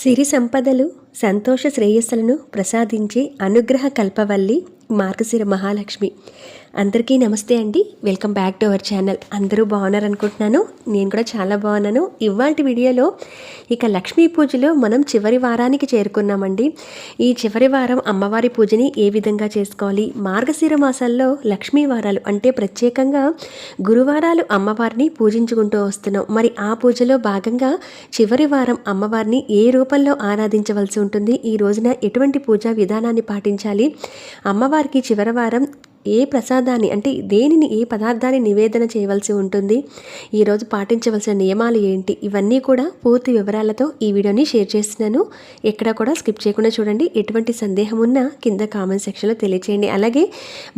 సిరి సంపదలు సంతోష శ్రేయస్సులను ప్రసాదించే అనుగ్రహ కల్పవల్లి మార్గశిర మహాలక్ష్మి. అందరికీ నమస్తే అండి. Welcome back to our channel. అందరూ బాగున్నారు అనుకుంటున్నాను. నేను కూడా చాలా బాగున్నాను. ఇవాల్టి వీడియోలో ఇక లక్ష్మీ పూజలో మనం చివరి వారానికి చేరుకున్నామండి. ఈ చివరి వారం అమ్మవారి పూజని ఏ విధంగా చేసుకోవాలి, మార్గశిర మాసాల్లో లక్ష్మీ వారాలు అంటే ప్రత్యేకంగా గురువారాలు అమ్మవారిని పూజించుకుంటూ వస్తున్నాం. మరి ఆ పూజలో భాగంగా చివరి వారం అమ్మవారిని ఏ రూపంలో ఆరాధించవలసి ఉంటుంది, ఈ రోజున ఎటువంటి పూజా విధానాన్ని పాటించాలి, అమ్మవారికి చివరి వారం ఏ ప్రసాదాన్ని అంటే దేనిని ఏ పదార్థాన్ని నివేదన చేయవలసి ఉంటుంది, ఈరోజు పాటించవలసిన నియమాలు ఏంటి, ఇవన్నీ కూడా పూర్తి వివరాలతో ఈ వీడియోని షేర్ చేస్తున్నాను. ఎక్కడ కూడా స్కిప్ చేయకుండా చూడండి. ఎటువంటి సందేహం ఉన్నా కింద కామెంట్ సెక్షన్లో తెలియచేయండి. అలాగే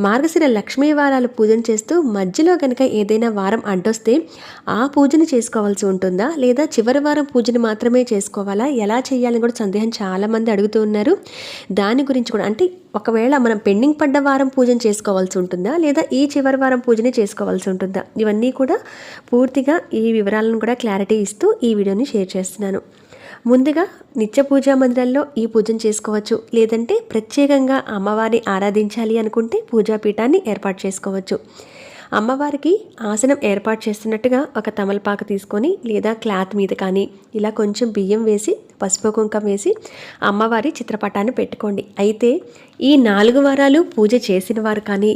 మార్గశిర లక్ష్మీ వారాలు పూజను చేస్తూ మధ్యలో కనుక ఏదైనా వారం అడ్డొస్తే ఆ పూజను చేసుకోవాల్సి ఉంటుందా, లేదా చివరి వారం పూజను మాత్రమే చేసుకోవాలా, ఎలా చేయాలని కూడా సందేహం చాలామంది అడుగుతూ ఉన్నారు. దాని గురించి కూడా అంటే ఒకవేళ మనం పెండింగ్ పడ్డ వారం పూజను చేసుకోవాల్సి ఉంటుందా, లేదా ఈ చివరి వారం పూజని చేసుకోవాల్సి ఉంటుందా, ఇవన్నీ కూడా పూర్తిగా ఈ వివరాలను కూడా క్లారిటీ ఇస్తూ ఈ వీడియోని షేర్ చేస్తున్నాను. ముందుగా నిత్య పూజా మందిరాల్లో ఈ పూజను చేసుకోవచ్చు, లేదంటే ప్రత్యేకంగా అమ్మవారిని ఆరాధించాలి అనుకుంటే పూజాపీఠాన్ని ఏర్పాటు చేసుకోవచ్చు. అమ్మవారికి ఆసనం ఏర్పాటు చేస్తున్నట్టుగా ఒక తమలపాకు తీసుకొని లేదా క్లాత్ మీద కానీ ఇలా కొంచెం బియ్యం వేసి పసుపు కుంకం వేసి అమ్మవారి చిత్రపటాన్ని పెట్టుకోండి. అయితే ఈ 4 వారాలు పూజ చేసిన వారు కానీ,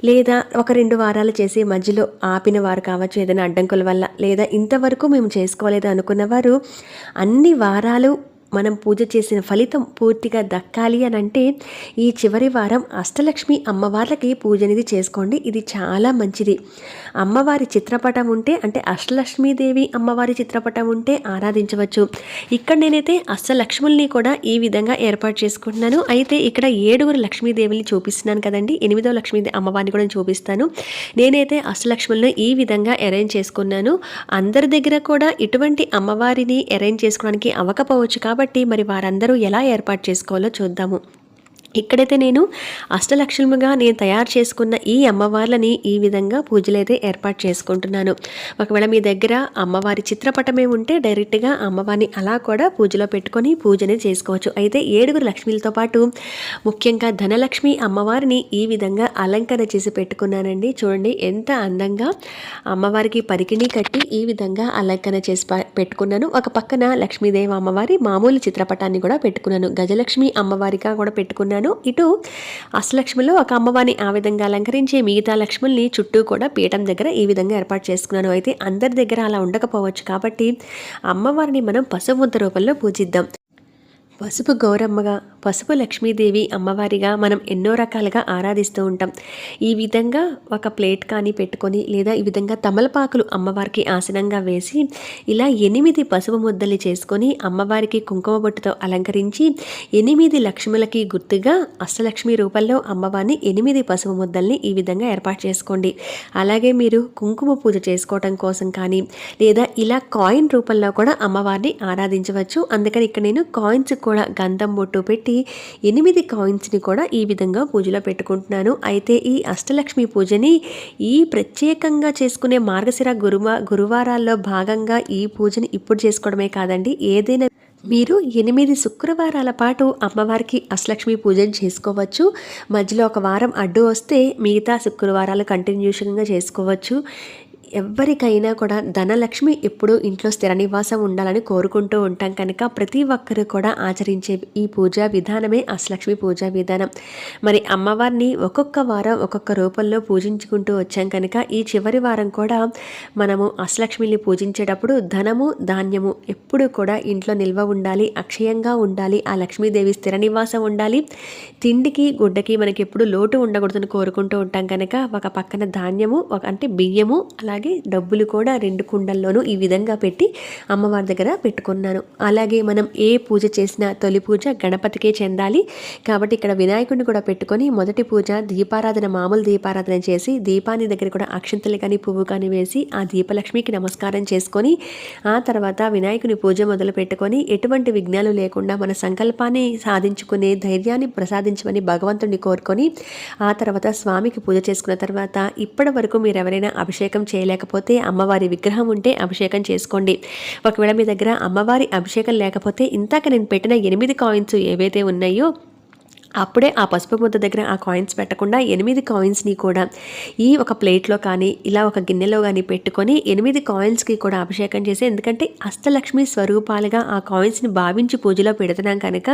లేదా ఒక 2 వారాలు చేసి మధ్యలో ఆపిన వారు కావచ్చు, ఏదైనా అడ్డంకుల వల్ల, లేదా ఇంతవరకు మేము చేసుకోలేదు అనుకున్నవారు అన్ని వారాలు మనం పూజ చేసిన ఫలితం పూర్తిగా దక్కాలి అని అంటే ఈ చివరి వారం అష్టలక్ష్మి అమ్మవార్లకి పూజ అనేది చేసుకోండి. ఇది చాలా మంచిది. అమ్మవారి చిత్రపటం ఉంటే అంటే అష్టలక్ష్మీదేవి అమ్మవారి చిత్రపటం ఉంటే ఆరాధించవచ్చు. ఇక్కడ నేనైతే అష్టలక్ష్ముల్ని కూడా ఈ విధంగా ఏర్పాటు చేసుకుంటున్నాను. అయితే ఇక్కడ 7 లక్ష్మీదేవిని చూపిస్తున్నాను కదండి, 8వ లక్ష్మీ అమ్మవారిని కూడా చూపిస్తాను. నేనైతే అష్టలక్ష్ములను ఈ విధంగా అరేంజ్ చేసుకున్నాను. అందరి దగ్గర కూడా ఇటువంటి అమ్మవారిని అరేంజ్ చేసుకోవడానికి అవ్వకపోవచ్చు కాబట్టి మరి వారందరూ ఎలా ఏర్పాటు చేసుకోవాలో చూద్దాము. ఇక్కడైతే నేను అష్టలక్ష్మిగా నేను తయారు చేసుకున్న ఈ అమ్మవార్లని ఈ విధంగా పూజలైతే ఏర్పాటు చేసుకుంటున్నాను. ఒకవేళ మీ దగ్గర అమ్మవారి చిత్రపటమే ఉంటే డైరెక్ట్గా అమ్మవారిని అలా కూడా పూజలో పెట్టుకొని పూజనే చేసుకోవచ్చు. అయితే 7 లక్ష్మీలతో పాటు ముఖ్యంగా ధనలక్ష్మి అమ్మవారిని ఈ విధంగా అలంకరణ చేసి పెట్టుకున్నానండి. చూడండి ఎంత అందంగా అమ్మవారికి పరికిణి కట్టి ఈ విధంగా అలంకరణ చేసి పెట్టుకున్నాను. ఒక పక్కన లక్ష్మీదేవి అమ్మవారి మామూలు చిత్రపటాన్ని కూడా పెట్టుకున్నాను. గజలక్ష్మి అమ్మవారిగా కూడా పెట్టుకున్నాను. ఇటు అష్టలక్ష్మిలో ఒక అమ్మవారిని ఆ విధంగా అలంకరించి మిగతా లక్ష్ముల్ని చుట్టూ కూడా పీఠం దగ్గర ఈ విధంగా ఏర్పాటు చేసుకున్నాను. అయితే అందరి దగ్గర అలా ఉండకపోవచ్చు కాబట్టి అమ్మవారిని మనం పసుపు ముద్ద రూపంలో పూజిద్దాం. పసుపు గౌరమ్మగా, పసుపు లక్ష్మీదేవి అమ్మవారిగా మనం ఎన్నో రకాలుగా ఆరాధిస్తూ ఉంటాం. ఈ విధంగా ఒక ప్లేట్ కానీ పెట్టుకొని లేదా ఈ విధంగా తమలపాకులు అమ్మవారికి ఆసనంగా వేసి ఇలా 8 పసుపు ముద్దలు చేసుకొని అమ్మవారికి కుంకుమ బొట్టుతో అలంకరించి 8 లక్ష్ములకి గుర్తుగా అష్టలక్ష్మి రూపంలో అమ్మవారిని 8 పసుపు ముద్దల్ని ఈ విధంగా ఏర్పాటు చేసుకోండి. అలాగే మీరు కుంకుమ పూజ చేసుకోవటం కోసం కానీ లేదా ఇలా కాయిన్ రూపంలో కూడా అమ్మవారిని ఆరాధించవచ్చు. అందుకని ఇక్కడ నేను కాయిన్స్ కూడా గంధం బొట్టు పెట్టి 8 కాయిన్స్ని కూడా ఈ విధంగా పూజలో పెట్టుకుంటున్నాను. అయితే ఈ అష్టలక్ష్మి పూజని ఈ ప్రత్యేకంగా చేసుకునే మార్గశిర గురువారాల్లో భాగంగా ఈ పూజని ఇప్పుడు చేసుకోవడమే కాదండి, ఏదైనా మీరు 8 శుక్రవారాల పాటు అమ్మవారికి అష్టలక్ష్మి పూజను చేసుకోవచ్చు. మధ్యలో ఒక వారం అడ్డు వస్తే మిగతా శుక్రవారాలు కంటిన్యూషన్గా చేసుకోవచ్చు. ఎవరికైనా కూడా ధనలక్ష్మి ఎప్పుడూ ఇంట్లో స్థిర నివాసం ఉండాలని కోరుకుంటూ ఉంటాం కనుక ప్రతి ఒక్కరు కూడా ఆచరించే ఈ పూజా విధానమే అష్టలక్ష్మి పూజా విధానం. మరి అమ్మవారిని ఒక్కొక్క వారం ఒక్కొక్క రూపంలో పూజించుకుంటూ వచ్చాం కనుక ఈ చివరి వారం కూడా మనము అష్టలక్ష్మిని పూజించేటప్పుడు ధనము ధాన్యము ఎప్పుడూ కూడా ఇంట్లో నిల్వ ఉండాలి, అక్షయంగా ఉండాలి, ఆ లక్ష్మీదేవి స్థిర నివాసం ఉండాలి, తిండికి గుడ్డకి మనకి ఎప్పుడు లోటు ఉండకూడదని కోరుకుంటూ ఉంటాం కనుక ఒక పక్కన ధాన్యము అంటే బియ్యము అలాగే డబ్బులు కూడా 2 కుండల్లోనూ ఈ విధంగా పెట్టి అమ్మవారి దగ్గర పెట్టుకున్నాను. అలాగే మనం ఏ పూజ చేసినా తొలి పూజ గణపతికే చెందాలి కాబట్టి ఇక్కడ వినాయకుడిని కూడా పెట్టుకొని మొదటి పూజ దీపారాధన, మామూలు దీపారాధన చేసి దీపాన్ని దగ్గర కూడా అక్షంతలు కానీ పువ్వు కానీ వేసి ఆ దీపలక్ష్మికి నమస్కారం చేసుకొని ఆ తర్వాత వినాయకుని పూజ మొదలు పెట్టుకొని ఎటువంటి విఘ్నాలు లేకుండా మన సంకల్పాన్ని సాధించుకునే ధైర్యాన్ని ప్రసాదించమని భగవంతుడిని కోరుకొని ఆ తర్వాత స్వామికి పూజ చేసుకున్న తర్వాత ఇప్పటి వరకు మీరు ఎవరైనా అభిషేకం చేయలేదు లేకపోతే అమ్మవారి విగ్రహం ఉంటే అభిషేకం చేసుకోండి. ఒకవేళ మీ దగ్గర అమ్మవారి అభిషేకం లేకపోతే ఇందాక నేను పెట్టిన 8 కాయిన్స్ ఏవైతే ఉన్నాయో అప్పుడే ఆ పసుపు ముద్ద దగ్గర ఆ కాయిన్స్ పెట్టకుండా 8 కాయిన్స్ని కూడా ఈ ఒక ప్లేట్లో కానీ ఇలా ఒక గిన్నెలో కానీ పెట్టుకొని 8 కాయిన్స్కి కూడా అభిషేకం చేసి, ఎందుకంటే అష్టలక్ష్మి స్వరూపాలుగా ఆ కాయిన్స్ని భావించి పూజలో పెడుతున్నాం కనుక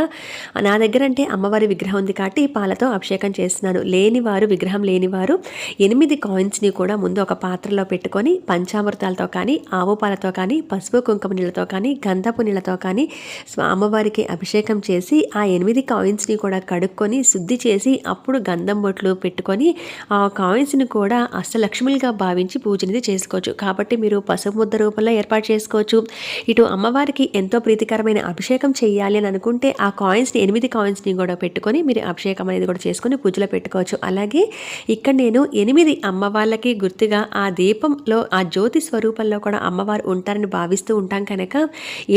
నా దగ్గర అంటే అమ్మవారి విగ్రహం ఉంది కాబట్టి పాలతో అభిషేకం చేస్తున్నాను. విగ్రహం లేనివారు 8 కాయిన్స్ని కూడా ముందు ఒక పాత్రలో పెట్టుకొని పంచామృతాలతో కానీ ఆవు పాలతో కానీ పసుపు కుంకుమ నీళ్ళతో కానీ గంధపు నీళ్ళతో కానీ అమ్మవారికి అభిషేకం చేసి ఆ 8 కాయిన్స్ని కూడా కడుక్కొని శుద్ధి చేసి అప్పుడు గంధం బొట్లు పెట్టుకొని ఆ కాయిన్స్ని కూడా అష్టలక్ష్ములుగా భావించి పూజనిది చేసుకోవచ్చు. కాబట్టి మీరు పసుపు ముద్ద రూపంలో ఏర్పాటు చేసుకోవచ్చు. ఇటు అమ్మవారికి ఎంతో ప్రీతికరమైన అభిషేకం చేయాలి అని అనుకుంటే ఆ కాయిన్స్ని 8 కాయిన్స్ని కూడా పెట్టుకొని మీరు అభిషేకం అనేది కూడా చేసుకొని పూజలో పెట్టుకోవచ్చు. అలాగే ఇక్కడ నేను 8 అమ్మవార్లకి గుర్తుగా ఆ దీపంలో ఆ జ్యోతి స్వరూపంలో కూడా అమ్మవారు ఉంటారని భావిస్తూ ఉంటాం కనుక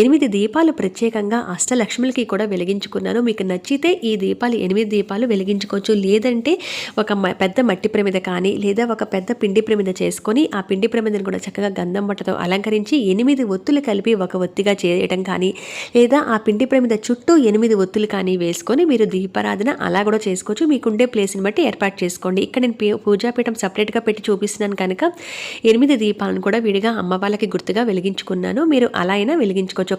8 దీపాలు ప్రత్యేకంగా అష్టలక్ష్ములకి కూడా వెలిగించుకున్నాను. మీకు నచ్చితే ఈ దీపాలు 8 దీపాలు వెలిగించుకోవచ్చు. లేదంటే ఒక పెద్ద మట్టి ప్రమిద కానీ లేదా ఒక పెద్ద పిండి ప్రమిద చేసుకొని ఆ పిండి ప్రమిదను కూడా చక్కగా గంధం బట్టతో అలంకరించి 8 ఒత్తులు కలిపి ఒక ఒత్తిగా చేయడం కానీ లేదా ఆ పిండి ప్రమిద చుట్టూ 8 ఒత్తులు కానీ వేసుకొని మీరు దీపారాధన అలా కూడా చేసుకోవచ్చు. మీకుండే ప్లేస్ని బట్టి ఏర్పాటు చేసుకోండి. ఇక్కడ నేను పూజాపీఠం సపరేట్గా పెట్టి చూపిస్తున్నాను కనుక 8 దీపాలను కూడా విడిగా అమ్మవాళ్ళకి గుర్తుగా వెలిగించుకున్నాను. మీరు అలా అయినా వెలిగించుకోవచ్చు.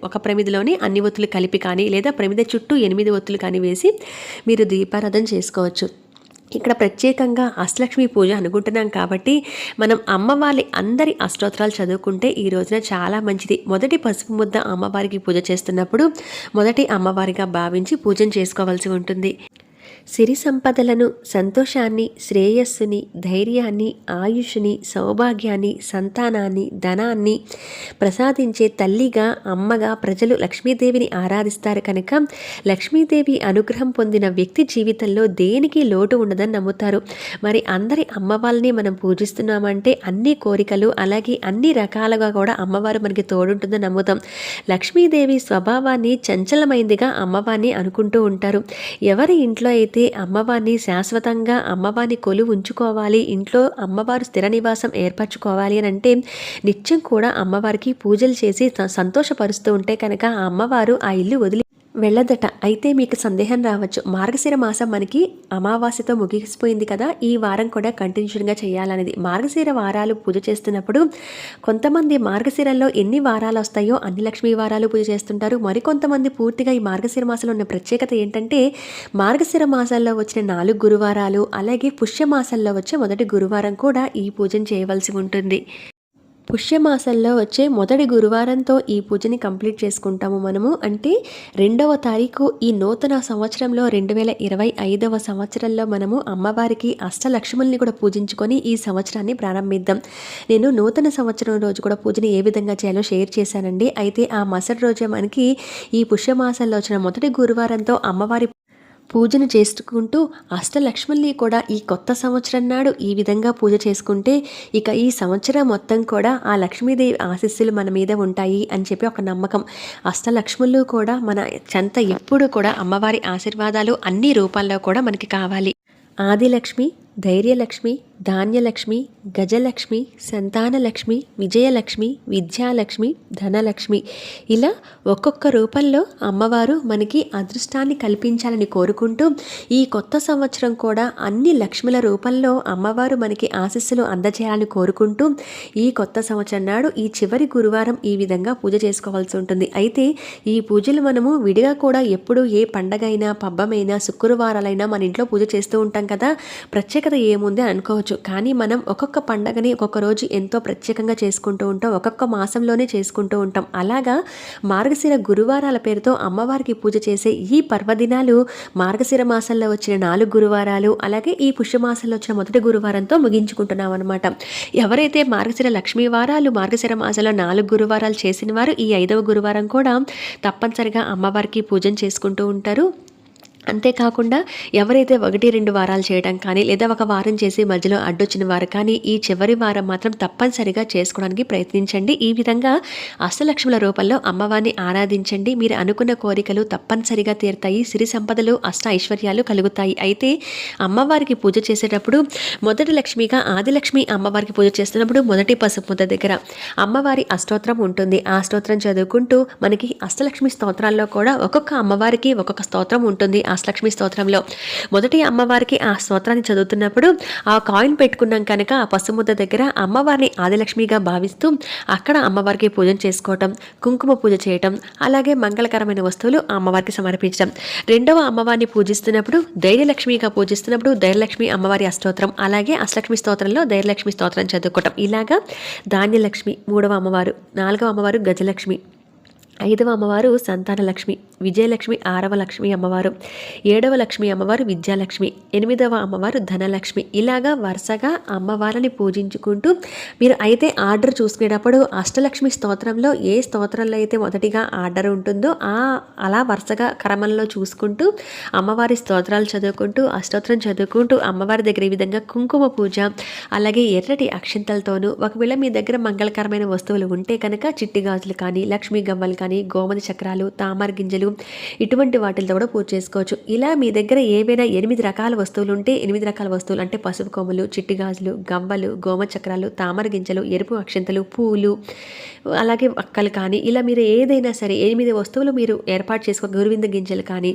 ఒక ప్రమిదలోని అన్ని ఒత్తులు కలిపి కానీ లేదా ప్రమిద చుట్టూ 8 ఒత్తులు కానీ వేసి మీరు దీపారాధన చేసుకోవచ్చు. ఇక్కడ ప్రత్యేకంగా అష్టలక్ష్మి పూజ అనుకుంటున్నాం కాబట్టి మనం అమ్మవారి అందరి అష్టోత్తరాలు చదువుకుంటే ఈ రోజున చాలా మంచిది. మొదటి పసుపు ముద్ద అమ్మవారికి పూజ చేస్తున్నప్పుడు మొదటి అమ్మవారిగా భావించి పూజను చేసుకోవాల్సి ఉంటుంది. సిరి సంపదలను, సంతోషాన్ని, శ్రేయస్సుని, ధైర్యాన్ని, ఆయుష్ని, సౌభాగ్యాన్ని, సంతానాన్ని, ధనాన్ని ప్రసాదించే తల్లిగా అమ్మగా ప్రజలు లక్ష్మీదేవిని ఆరాధిస్తారు కనుక లక్ష్మీదేవి అనుగ్రహం పొందిన వ్యక్తి జీవితంలో దేనికి లోటు ఉండదని నమ్ముతారు. మరి అందరి అమ్మవారిని మనం పూజిస్తున్నామంటే అన్ని కోరికలు అలాగే అన్ని రకాలుగా కూడా అమ్మవారు మనకి తోడుంటుందని నమ్ముతాం. లక్ష్మీదేవి స్వభావాన్ని చంచలమైందిగా అమ్మవారిని అనుకుంటూ ఉంటారు. ఎవరి ఇంట్లో అయితే అమ్మవారిని శాశ్వతంగా అమ్మవారిని కొలువు ఉంచుకోవాలి, ఇంట్లో అమ్మవారు స్థిర నివాసం ఏర్పరచుకోవాలి అని అంటే నిత్యం కూడా అమ్మవారికి పూజలు చేసి సంతోషపరుస్తూ ఉంటే కనుక ఆ అమ్మవారు ఆ ఇల్లు వదిలి వెళ్ళదట. అయితే మీకు సందేహం రావచ్చు, మార్గశిర మాసం మనకి అమావాస్యతో ముగిసిపోయింది కదా, ఈ వారం కూడా కంటిన్యూషన్గా చేయాలనేది. మార్గశిర వారాలు పూజ చేస్తున్నప్పుడు కొంతమంది మార్గశిరంలో ఎన్ని వారాలు వస్తాయో అన్ని లక్ష్మీ వారాలు పూజ చేస్తుంటారు. మరికొంతమంది పూర్తిగా ఈ మార్గశిర మాసంలో ఉన్న ప్రత్యేకత ఏంటంటే మార్గశిర మాసాల్లో వచ్చిన 4 గురువారాలు అలాగే పుష్యమాసంలో వచ్చే మొదటి గురువారం కూడా ఈ పూజను చేయవలసి ఉంటుంది. పుష్యమాసంలో వచ్చే మొదటి గురువారంతో ఈ పూజని కంప్లీట్ చేసుకుంటాము మనము. అంటే 2వ తారీఖు ఈ నూతన సంవత్సరంలో 2025వ సంవత్సరంలో మనము అమ్మవారికి అష్టలక్ష్ముల్ని కూడా పూజించుకొని ఈ సంవత్సరాన్ని ప్రారంభిద్దాం. నేను నూతన సంవత్సరం రోజు కూడా పూజని ఏ విధంగా చేయాలో షేర్ చేశానండి. అయితే ఆ మరుసటి రోజే మనకి ఈ పుష్యమాసంలో వచ్చిన మొదటి గురువారంతో అమ్మవారి పూజను చేసుకుంటూ అష్టలక్ష్ముల్ని కూడా ఈ కొత్త సంవత్సరం నాడు ఈ విధంగా పూజ చేసుకుంటే ఇక ఈ సంవత్సరం మొత్తం కూడా ఆ లక్ష్మీదేవి ఆశీస్సులు మన మీద ఉంటాయి అని చెప్పి ఒక నమ్మకం. అష్టలక్ష్ములు కూడా మన చెంత ఎప్పుడు కూడా అమ్మవారి ఆశీర్వాదాలు అన్ని రూపాల్లో కూడా మనకి కావాలి. ఆదిలక్ష్మి, ధైర్యలక్ష్మి, ధాన్యలక్ష్మి, గజలక్ష్మి, సంతానలక్ష్మి, విజయలక్ష్మి, విద్యాలక్ష్మి, ధనలక్ష్మి ఇలా ఒక్కొక్క రూపంలో అమ్మవారు మనకి అదృష్టాన్ని కల్పించాలని కోరుకుంటూ ఈ కొత్త సంవత్సరం కూడా అన్ని లక్ష్ముల రూపంలో అమ్మవారు మనకి ఆశీస్సులు అందజేయాలని కోరుకుంటూ ఈ కొత్త సంవత్సరం నాడు ఈ చివరి గురువారం ఈ విధంగా పూజ చేసుకోవాల్సి ఉంటుంది. అయితే ఈ పూజలు మనము విడిగా కూడా ఎప్పుడు ఏ పండగైనా పబ్బమైనా శుక్రవారాలైనా మన ఇంట్లో పూజ చేస్తూ ఉంటాం కదా, ప్రత్యేకత ఏముంది అనుకోవచ్చు. కానీ మనం ఒక్కొక్క పండగని ఒక్కొక్క రోజు ఎంతో ప్రత్యేకంగా చేసుకుంటూ ఉంటాం, ఒక్కొక్క మాసంలోనే చేసుకుంటూ ఉంటాం. అలాగా మార్గశిర గురువారాల పేరుతో అమ్మవారికి పూజ చేసే ఈ పర్వదినాలు మార్గశిర మాసంలో వచ్చిన 4 గురువారాలు అలాగే ఈ పుష్యమాసంలో వచ్చిన మొదటి గురువారంతో ముగించుకుంటున్నాం అనమాట. ఎవరైతే మార్గశిర లక్ష్మీ వారాలు మార్గశిర మాసంలో 4 గురువారాలు చేసిన వారు ఈ 5వ గురువారం కూడా తప్పనిసరిగా అమ్మవారికి పూజను చేసుకుంటూ ఉంటారు. అంతేకాకుండా ఎవరైతే 1-2 వారాలు చేయడం కానీ లేదా ఒక వారం చేసి మధ్యలో అడ్డొచ్చిన వారు కానీ ఈ చివరి వారం మాత్రం తప్పనిసరిగా చేసుకోవడానికి ప్రయత్నించండి. ఈ విధంగా అష్టలక్ష్ముల రూపంలో అమ్మవారిని ఆరాధించండి. మీరు అనుకున్న కోరికలు తప్పనిసరిగా తీరుతాయి. సిరి సంపదలు అష్ట ఐశ్వర్యాలు కలుగుతాయి. అయితే అమ్మవారికి పూజ చేసేటప్పుడు మొదటి లక్ష్మిగా ఆదిలక్ష్మి అమ్మవారికి పూజ చేస్తున్నప్పుడు మొదటి పసుపు ముద్ద దగ్గర అమ్మవారి అష్టోత్తరం ఉంటుంది. ఆ స్తోత్రం చదువుకుంటూ మనకి అష్టలక్ష్మి స్తోత్రాల్లో కూడా ఒక్కొక్క అమ్మవారికి ఒక్కొక్క స్తోత్రం ఉంటుంది. అష్టలక్ష్మి స్తోత్రంలో మొదటి అమ్మవారికి ఆ స్తోత్రాన్ని చదువుతున్నప్పుడు ఆ కాయిన్ పెట్టుకున్నాం కనుక ఆ పసుముద్ద దగ్గర అమ్మవారిని ఆదిలక్ష్మిగా భావిస్తూ అక్కడ అమ్మవారికి పూజన చేసుకోవటం, కుంకుమ పూజ చేయటం, అలాగే మంగళకరమైన వస్తువులు ఆ అమ్మవారికి సమర్పించడం. రెండవ అమ్మవారిని పూజిస్తున్నప్పుడు ధైర్యలక్ష్మిగా పూజిస్తున్నప్పుడు ధైర్యలక్ష్మి అమ్మవారి అష్టోత్తరం, అలాగే అష్టలక్ష్మి స్తోత్రంలో ధైర్యలక్ష్మి స్తోత్రం చదువుకోవటం. ఇలాగా ధాన్యలక్ష్మి మూడవ అమ్మవారు, నాలుగవ అమ్మవారు గజలక్ష్మి, ఐదవ అమ్మవారు సంతానలక్ష్మి, విజయలక్ష్మి ఆరవ లక్ష్మి అమ్మవారు, ఏడవ లక్ష్మి అమ్మవారు విద్యాలక్ష్మి, ఎనిమిదవ అమ్మవారు ధనలక్ష్మి. ఇలాగా వరుసగా అమ్మవారిని పూజించుకుంటూ మీరు అయితే ఆర్డర్ చూసుకునేటప్పుడు అష్టలక్ష్మి స్తోత్రంలో ఏ స్తోత్రంలో అయితే మొదటిగా ఆర్డర్ ఉంటుందో అలా వరుసగా క్రమంలో చూసుకుంటూ అమ్మవారి స్తోత్రాలు చదువుకుంటూ అష్టోత్తరం చదువుకుంటూ అమ్మవారి దగ్గర ఈ విధంగా కుంకుమ పూజ, అలాగే ఎర్రటి అక్షింతలతోనూ ఒకవేళ మీ దగ్గర మంగళకరమైన వస్తువులు ఉంటే కనుక చిట్టి గాజులు కానీ లక్ష్మీ గవ్వలు కానీ గోమతి చక్రాలు, తామర గింజలు ఇటువంటి వాటితో కూడా పూజ చేసుకోవచ్చు. ఇలా మీ దగ్గర ఏవైనా 8 రకాల వస్తువులు ఉంటే 8 రకాల వస్తువులు అంటే పసుపు కొమ్ములు, చిట్టి గాజులు, గవ్వలు, గోమతి చక్రాలు, తామర గింజలు, ఎరుపు అక్షింతలు, పూలు, అలాగే వక్కలు కానీ ఇలా మీరు ఏదైనా సరే 8 వస్తువులు మీరు ఏర్పాటు చేసుకో, గురువింద గింజలు కానీ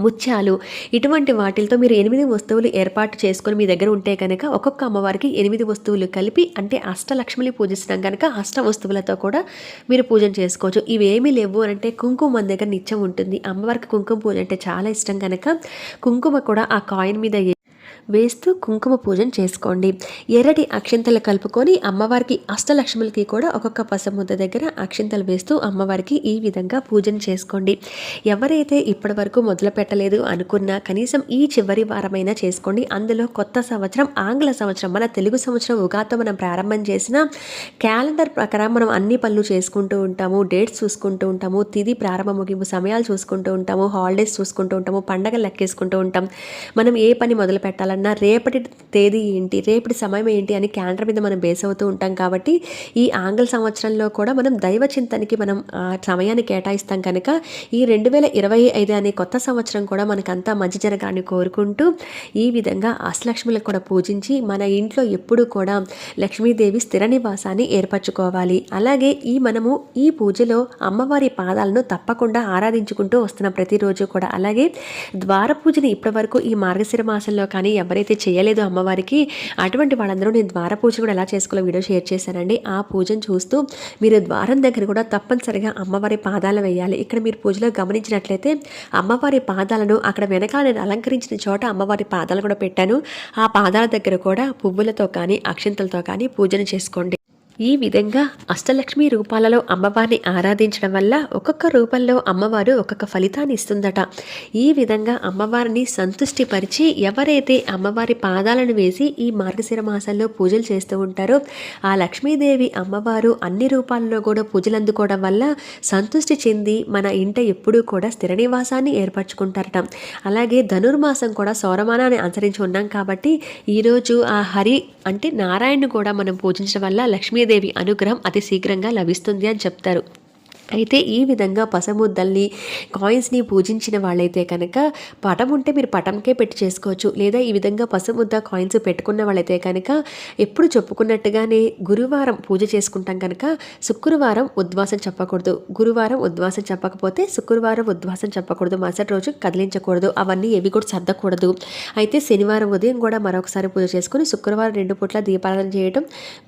ముత్యాలు ఇటువంటి వాటిలతో మీరు 8 వస్తువులు ఏర్పాటు చేసుకొని మీ దగ్గర ఉంటే కనుక ఒక్కొక్క అమ్మవారికి 8 వస్తువులు కలిపి అంటే అష్టలక్ష్మిని పూజిస్తున్నాం కనుక అష్ట వస్తువులతో కూడా మీరు పూజన చేసుకోవచ్చు. ఇవేమీ లేవు అంటే కుంకుమ మన దగ్గర నిత్యం ఉంటుంది. అమ్మవారికి కుంకుమ పూజ అంటే చాలా ఇష్టం కనుక కుంకుమ కూడా ఆ కాయిన్ మీద వేస్తూ కుంకుమ పూజన చేసుకోండి. ఎర్రటి అక్షింతలు కలుపుకొని అమ్మవారికి అష్టలక్ష్ములకి కూడా ఒక్కొక్క పసముద్ద దగ్గర అక్షింతలు వేస్తూ అమ్మవారికి ఈ విధంగా పూజన చేసుకోండి. ఎవరైతే ఇప్పటి వరకు మొదలు పెట్టలేదు అనుకున్నా కనీసం ఈ చివరి వారమైనా చేసుకోండి. అందులో కొత్త సంవత్సరం ఆంగ్ల సంవత్సరం మన తెలుగు సంవత్సరం ఉగాదితో మనం ప్రారంభం చేసిన క్యాలెండర్ ప్రకారం మనం అన్ని పనులు చేసుకుంటూ ఉంటాము, డేట్స్ చూసుకుంటూ ఉంటాము, తిది ప్రారంభ ముగింపు సమయాలు చూసుకుంటూ ఉంటాము, హాలిడేస్ చూసుకుంటూ ఉంటాము, పండగలు లెక్కేసుకుంటూ ఉంటాం. మనం ఏ పని మొదలు పెట్టాలన్నా రేపటి తేదీ ఏంటి, రేపటి సమయం ఏంటి అని క్యాలెండర్ మీద మనం బేస్ అవుతూ ఉంటాం. కాబట్టి ఈ ఆంగ్ల సంవత్సరంలో కూడా మనం దైవ చింతనకి మనం సమయాన్ని కేటాయిస్తాం కనుక ఈ 2025 అనే కొత్త సంవత్సరం కూడా మనకంతా మంచి జరగాలని కోరుకుంటూ ఈ విధంగా అష్టలక్ష్ములకు కూడా పూజించి మన ఇంట్లో ఎప్పుడూ కూడా లక్ష్మీదేవి స్థిర నివాసాన్ని ఏర్పరచుకోవాలి. అలాగే మనము ఈ పూజలో అమ్మవారి పాదాలను తప్పకుండా ఆరాధించుకుంటూ వస్తున్నాం ప్రతిరోజు కూడా. అలాగే ద్వార పూజని ఇప్పటివరకు ఈ మార్గశిర మాసంలో కానీ ఎవరైతే చేయలేదో అమ్మవారికి అటువంటి వాళ్ళందరూ నేను ద్వార పూజ కూడా ఎలా చేసుకోవాలో వీడియో షేర్ చేశానండి. ఆ పూజను చూస్తూ మీరు ద్వారం దగ్గర కూడా తప్పనిసరిగా అమ్మవారి పాదాలు వేయాలి. ఇక్కడ మీరు పూజలో గమనించినట్లయితే అమ్మవారి పాదాలను అక్కడ వెనకాల నేను అలంకరించిన చోట అమ్మవారి పాదాలు కూడా పెట్టాను. ఆ పాదాల దగ్గర కూడా పువ్వులతో కానీ అక్షింతలతో కానీ పూజన చేసుకోండి. ఈ విధంగా అష్టలక్ష్మి రూపాలలో అమ్మవారిని ఆరాధించడం వల్ల ఒక్కొక్క రూపంలో అమ్మవారు ఒక్కొక్క ఫలితాన్ని ఇస్తుందట. ఈ విధంగా అమ్మవారిని సంతుష్టిపరిచి ఎవరైతే అమ్మవారి పాదాలను వేసి ఈ మార్గశిర మాసంలో పూజలు చేస్తూ ఉంటారో ఆ లక్ష్మీదేవి అమ్మవారు అన్ని రూపాలలో కూడా పూజలు అందుకోవడం వల్ల సంతుష్టి చెంది మన ఇంట ఎప్పుడూ కూడా స్థిర నివాసాన్ని ఏర్పరచుకుంటారట. అలాగే ధనుర్మాసం కూడా సౌరమానాన్ని అనుసరించి ఉన్నాం కాబట్టి ఈరోజు ఆ హరి అంటే నారాయణను కూడా మనం పూజించడం వల్ల లక్ష్మీదేవి అనుగ్రహం అతి శీఘ్రంగా లభిస్తుంది అని చెప్తారు. అయితే ఈ విధంగా పసముద్దల్ని కాయిన్స్ని పూజించిన వాళ్ళైతే కనుక పటం ఉంటే మీరు పటంకే పెట్టి చేసుకోవచ్చు. లేదా ఈ విధంగా పసముద్ద కాయిన్స్ పెట్టుకున్న వాళ్ళైతే కనుక ఎప్పుడు చెప్పుకున్నట్టుగానే గురువారం పూజ చేసుకుంటాం కనుక శుక్రవారం ఉద్వాసం చెప్పకూడదు, గురువారం ఉద్వాసం చెప్పకపోతే శుక్రవారం ఉద్వాసం చెప్పకూడదు, మరుసటి రోజు కదిలించకూడదు, అవన్నీ ఏవి కూడా సర్దకూడదు. అయితే శనివారం ఉదయం కూడా మరొకసారి పూజ చేసుకుని శుక్రవారం 2 పూట్ల దీపారాధన చేయడం,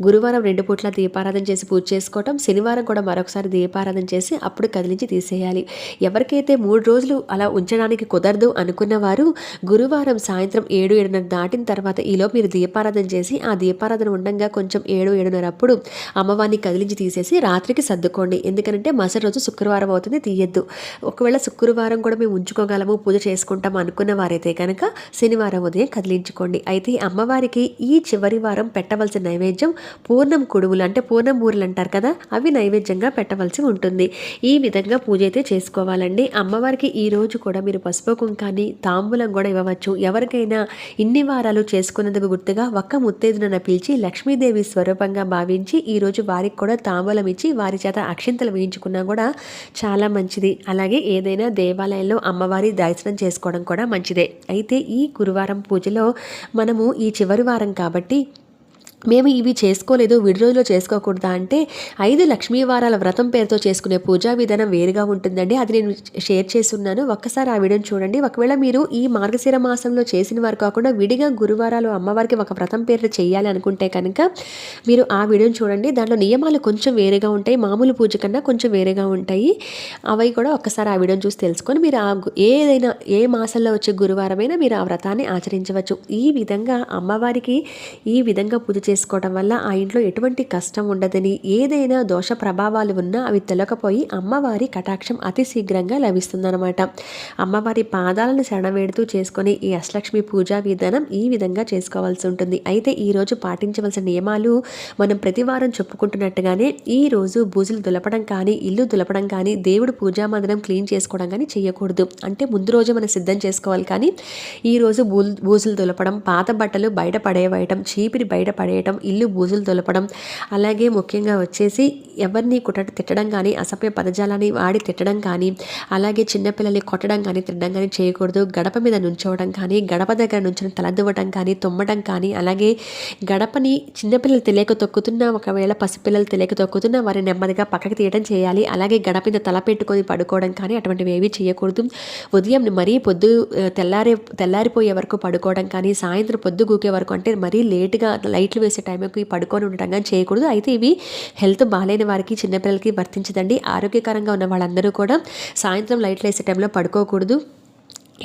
గురువారం 2 పూట్ల దీపారాధన చేసి పూజ చేసుకోవటం, శనివారం కూడా మరొకసారి దీపారాధన చేసి అప్పుడు కదిలించి తీసేయాలి. ఎవరికైతే 3 రోజులు అలా ఉంచడానికి కుదరదు అనుకున్న వారు గురువారం సాయంత్రం 7-7:30 దాటిన తర్వాత ఈలోపు మీరు దీపారాధన చేసి ఆ దీపారాధన ఉండగా కొంచెం 7-7:30 అప్పుడు అమ్మవారిని కదిలించి తీసేసి రాత్రికి సర్దుకోండి. ఎందుకంటే మరుసటి రోజు శుక్రవారం అవుతుంది, తీయద్దు. ఒకవేళ శుక్రవారం కూడా మేము ఉంచుకోగలము, పూజ చేసుకుంటాం అనుకున్న వారైతే కనుక శనివారం ఉదయం కదిలించుకోండి. అయితే అమ్మవారికి ఈ చివరి వారం పెట్టవలసిన నైవేద్యం పూర్ణం కుడుములు అంటే పూర్ణం బూరెలు అంటారు కదా, అవి నైవేద్యంగా పెట్టవలసి ఉంటుంది. ఉంటుంది. ఈ విధంగా పూజ అయితే చేసుకోవాలండి. అమ్మవారికి ఈరోజు కూడా మీరు పసుపు కుంకాన్ని తాంబూలం కూడా ఇవ్వవచ్చు. ఎవరికైనా ఇన్ని వారాలు చేసుకున్నందుకు గుర్తుగా ఒక్క ముత్తైదునన్న పిలిచి లక్ష్మీదేవి స్వరూపంగా భావించి ఈరోజు వారికి కూడా తాంబూలం ఇచ్చి వారి చేత అక్షింతలు వేయించుకున్నా కూడా చాలా మంచిది. అలాగే ఏదైనా దేవాలయంలో అమ్మవారి దర్శనం చేసుకోవడం కూడా మంచిదే. అయితే ఈ గురువారం పూజలో మనము ఈ చివరి వారం కాబట్టి మేము ఇవి చేసుకోలేదు, విడి రోజులో చేసుకోకూడదా అంటే 5 లక్ష్మీ వారాల వ్రతం పేరుతో చేసుకునే పూజా విధానం వేరుగా ఉంటుందండి. అది నేను షేర్ చేస్తున్నాను, ఒక్కసారి ఆ వీడియోని చూడండి. ఒకవేళ మీరు ఈ మార్గశిర మాసంలో చేసిన వారు కాకుండా విడిగా గురువారాలు అమ్మవారికి ఒక వ్రతం పేరు చేయాలి అనుకుంటే కనుక మీరు ఆ వీడియోని చూడండి. దాంట్లో నియమాలు కొంచెం వేరుగా ఉంటాయి, మామూలు పూజ కన్నా కొంచెం వేరుగా ఉంటాయి. అవి కూడా ఒక్కసారి ఆ వీడియోని చూసి తెలుసుకొని మీరు ఏదైనా ఏ మాసంలో వచ్చే గురువారమైనా మీరు ఆ వ్రతాన్ని ఆచరించవచ్చు. ఈ విధంగా అమ్మవారికి ఈ విధంగా పూజ చేసుకోవడం వల్ల ఆ ఇంట్లో ఎటువంటి కష్టం ఉండదని, ఏదైనా దోష ప్రభావాలు ఉన్నా అవి తొలగిపోయి అమ్మవారి కటాక్షం అతి శీఘ్రంగా లభిస్తుందన్నమాట. అమ్మవారి పాదాలను శరణవేడుతూ చేసుకొని ఈ అష్టలక్ష్మి పూజా విధానం ఈ విధంగా చేసుకోవాల్సి ఉంటుంది. అయితే ఈరోజు పాటించవలసిన నియమాలు మనం ప్రతి వారం చెప్పుకుంటున్నట్టుగానే ఈరోజు బూజులు దులపడం కానీ, ఇల్లు దులపడం కానీ, దేవుడు పూజా మందిరం క్లీన్ చేసుకోవడం కానీ చేయకూడదు. అంటే ముందు రోజు మనం సిద్ధం చేసుకోవాలి. కానీ ఈరోజు బూజులు దులపడం, పాత బట్టలు బయట పడేయడం, చీపిరి బయట పడేయడం, ఇల్లు బూజులు దులపడం, అలాగే ముఖ్యంగా వచ్చేసి ఎవరిని తిట్టడం కానీ, అసభ్య పదజాలాన్ని వాడి తిట్టడం కానీ, అలాగే చిన్నపిల్లల్ని కొట్టడం కానీ తిట్టడం కానీ చేయకూడదు. గడప మీద నుంచోవడం కానీ, గడప దగ్గర నుంచి తలదువ్వడం కానీ, తుమ్మడం కానీ, అలాగే గడపని చిన్నపిల్లలు తెలియక తొక్కుతున్నా, ఒకవేళ పసిపిల్లలు తెలియక తొక్కుతున్నా వారిని నెమ్మదిగా పక్కకి తీయడం చేయాలి. అలాగే గడప మీద తల పెట్టుకొని పడుకోవడం కానీ అటువంటివి ఏవి చేయకూడదు. ఉదయం మరీ తెల్లారిపోయే వరకు పడుకోవడం కానీ, సాయంత్రం పొద్దు గూకే వరకు అంటే మరీ లేటుగా లైట్లు వేసే టైంకి పడుకొని ఉండటం కానీ చేయకూడదు. అయితే ఇవి హెల్త్ బాగాలేని వారికి, చిన్నపిల్లలకి వర్తించదండి. ఆరోగ్యకరంగా ఉన్న వాళ్ళందరూ కూడా సాయంత్రం లైట్లు వేసే టైంలో పడుకోకూడదు.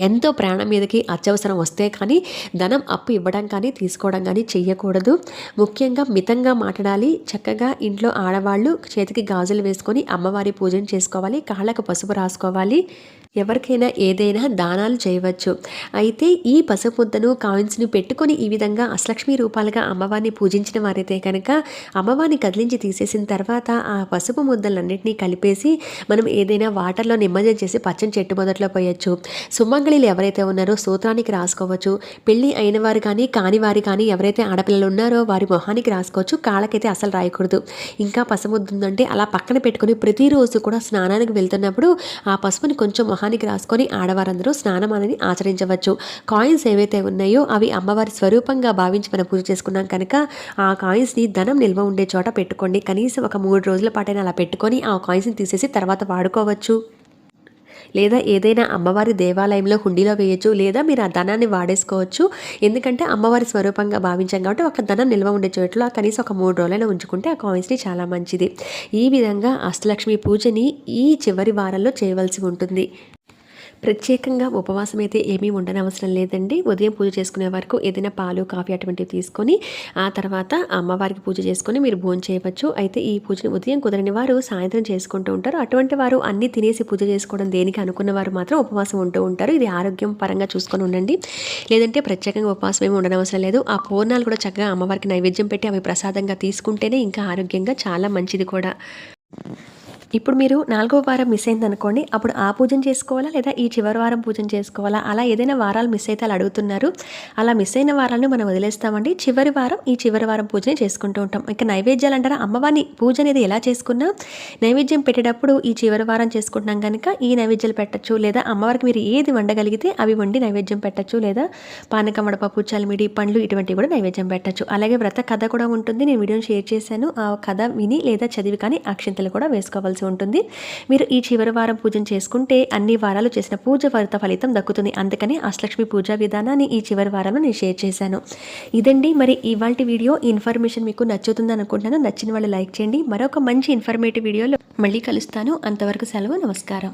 ఎంతో ప్రాణం మీదకి అత్యవసరం వస్తే కానీ ధనం అప్పు ఇవ్వడం కానీ తీసుకోవడం కానీ చెయ్యకూడదు. ముఖ్యంగా మితంగా మాట్లాడాలి. చక్కగా ఇంట్లో ఆడవాళ్ళు చేతికి గాజులు వేసుకొని అమ్మవారి పూజను చేసుకోవాలి. కాళ్ళకు పసుపు రాసుకోవాలి. ఎవరికైనా ఏదైనా దానాలు చేయవచ్చు. అయితే ఈ పసుపు ముద్దను, కాయిన్స్ని పెట్టుకొని ఈ విధంగా అష్టలక్ష్మి రూపాలుగా అమ్మవారిని పూజించిన వారైతే కనుక అమ్మవారిని కదిలించి తీసేసిన తర్వాత ఆ పసుపు ముద్దలన్నింటినీ కలిపేసి మనం ఏదైనా వాటర్లో నిమజ్జనం చేసి పచ్చని చెట్టు మొదట్లో పోయొచ్చు. సుమంగళిలు ఎవరైతే ఉన్నారో సూత్రానికి రాసుకోవచ్చు. పెళ్ళి అయిన వారు కానీ కాని వారు కానీ ఎవరైతే ఆడపిల్లలు ఉన్నారో వారి మొహానికి రాసుకోవచ్చు. కాళ్ళకైతే అసలు రాయకూడదు. ఇంకా పసుపు ముద్ద ఉందంటే అలా పక్కన పెట్టుకొని ప్రతిరోజు కూడా స్నానానికి వెళ్తున్నప్పుడు ఆ పసుపుని కొంచెం మొహానికి రాసుకొని ఆడవారందరూ స్నానం అనేది ఆచరించవచ్చు. కాయిన్స్ ఏవైతే ఉన్నాయో అవి అమ్మవారి స్వరూపంగా భావించి మనం పూజ చేసుకున్నాం కనుక ఆ కాయిన్స్ని ధనం నిల్వ ఉండే చోట పెట్టుకోండి. కనీసం ఒక 3 రోజుల పాటైనా అలా పెట్టుకొని ఆ కాయిన్స్ని తీసేసి తర్వాత వాడుకోవచ్చు. లేదా ఏదైనా అమ్మవారి దేవాలయంలో హుండీలో వేయచ్చు. లేదా మీరు ఆ ధనాన్ని వాడేసుకోవచ్చు. ఎందుకంటే అమ్మవారి స్వరూపంగా భావించాం కాబట్టి ఒక ధనం నిల్వ ఉండే చోట్ల కనీసం ఒక 3 రోజులైనా ఉంచుకుంటే ఆ కాయిన్స్ని చాలా మంచిది. ఈ విధంగా అష్టలక్ష్మి పూజని ఈ చివరి వారంలో చేయవలసి ఉంటుంది. ప్రత్యేకంగా ఉపవాసం అయితే ఏమీ ఉండనవసరం లేదండి. ఉదయం పూజ చేసుకునే వరకు ఏదైనా పాలు, కాఫీ అటువంటివి తీసుకొని ఆ తర్వాత అమ్మవారికి పూజ చేసుకొని మీరు భోజనం చేయవచ్చు. అయితే ఈ పూజని ఉదయం కుదరని వారు సాయంత్రం చేసుకుంటూ ఉంటారు. అటువంటి వారు అన్నీ తినేసి పూజ చేసుకోవడం దేనికి అనుకున్న వారు మాత్రం ఉపవాసం ఉంటూ ఉంటారు. ఇది ఆరోగ్యం పరంగా చూసుకొని ఉండండి. లేదంటే ప్రత్యేకంగా ఉపవాసం ఏమి ఉండనవసరం లేదు. ఆ పూర్ణాలు కూడా చక్కగా అమ్మవారికి నైవేద్యం పెట్టి అవి ప్రసాదంగా తీసుకుంటేనే ఇంకా ఆరోగ్యంగా చాలా మంచిది కూడా. ఇప్పుడు మీరు 4వ వారం మిస్ అయిందనుకోండి, అప్పుడు ఆ పూజను చేసుకోవాలా లేదా ఈ చివరి వారం పూజను చేసుకోవాలా, అలా ఏదైనా వారాలు మిస్ అయితే అలా అడుగుతున్నారు. అలా మిస్ అయిన వారాలను మనం వదిలేస్తామండి. చివరి వారం ఈ చివరి వారం పూజని చేసుకుంటూ ఉంటాం. ఇంకా నైవేద్యాలు అంటారా, అమ్మవారిని పూజ అనేది ఎలా చేసుకున్నా నైవేద్యం పెట్టేటప్పుడు ఈ చివరి వారం చేసుకుంటున్నాం కనుక ఈ నైవేద్యాలు పెట్టచ్చు. లేదా అమ్మవారికి మీరు ఏది వండగలిగితే అవి వండి నైవేద్యం పెట్టచ్చు. లేదా పానకం, వడపప్పు, చలిమిడి, పండ్లు ఇటువంటివి కూడా నైవేద్యం పెట్టచ్చు. అలాగే వ్రత కథ కూడా ఉంటుంది. నేను వీడియోని షేర్ చేశాను. ఆ కథ విని లేదా చదివి కానీ అక్షింతలు కూడా వేసుకోవాల్సి ఉంటుంది. మీరు ఈ చివరి వారం పూజను చేసుకుంటే అన్ని వారాలు చేసిన పూజ ఫలితం దక్కుతుంది. అందుకని అష్టలక్ష్మి పూజా విధానాన్ని ఈ చివరి వారంలో నేను షేర్ చేశాను. ఇదండి మరి ఇవాల్టి వీడియో. ఈ ఇన్ఫర్మేషన్ మీకు నచ్చుతుంది అనుకుంటున్నాను. నచ్చిన వాళ్ళు లైక్ చేయండి. మరొక మంచి ఇన్ఫర్మేటివ్ వీడియోలో మళ్ళీ కలుస్తాను. అంతవరకు సెలవు. నమస్కారం.